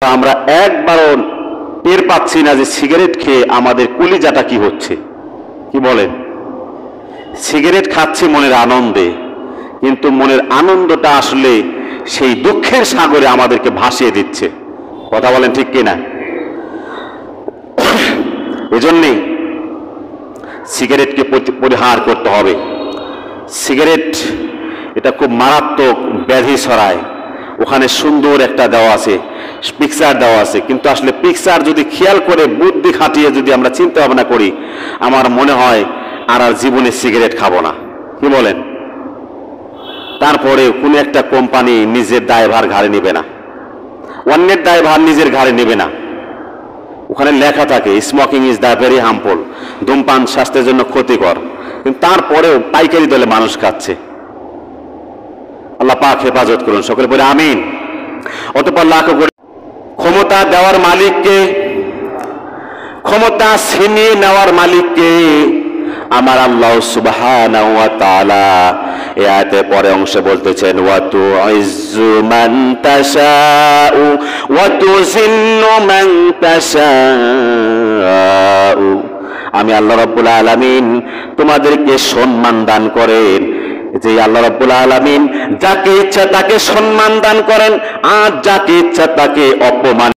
আমরা একবারও টের পাচ্ছি না যে সিগারেট খেয়ে আমাদের কলিজাটা কি হচ্ছে। কি বলেন? সিগারেট খাচ্ছি মনের আনন্দে, কিন্তু মনের আনন্দটা আসলে সেই দুঃখের সাগরে আমাদেরকে ভাসিয়ে দিচ্ছে। কথা বলেন ঠিক কিনা? এজন্যে সিগারেটকে পরিহার করতে হবে। সিগারেট এটা খুব মারাত্মক ব্যাধি ছড়ায়। ওখানে সুন্দর একটা দেওয়া আছে, পিকচার দেওয়া আছে, কিন্তু আসলে পিকচার যদি খেয়াল করে বুদ্ধি খাটিয়ে যদি আমরা চিন্তা ভাবনা করি, আমার মনে হয় আর জীবনে সিগারেট খাবো না। কি বলেন? তারপরে কোন একটা কোম্পানি নিজের দায়ভার ঘাড়ে নেবে না, অন্যের দায়ভার নিজের ঘাড়ে নেবে না। ওখানে লেখা থাকে smoking is the very harmful, ধূমপান স্বাস্থ্যের জন্য ক্ষতিকর, কিন্তু তারপরেও পাইকারি দলে মানুষ খাচ্ছে। আল্লাহ পাক হেফাজত করুন, সকলে বলে আমিন। অতঃপর লাখো করে ক্ষমতা দেওয়ার মালিককে, ক্ষমতা ছিনিয়ে নেওয়ার মালিককে আমার আল্লাহ সুবহানাহু ওয়া তাআলা এই আয়াতের পরে অংশে বলতেছেন, ওয়া তুইজ্জু মান তাশাউ ওয়া তুযিল্লু মান তাশাউ। আমি আল্লাহ রাব্বুল আলামিন তোমাদেরকে সম্মান দান করেন। যে আল্লাহ রাব্বুল আলামিন যাকে ইচ্ছা তাকে সম্মান দান করেন, আর যাকে ইচ্ছা তাকে অপমান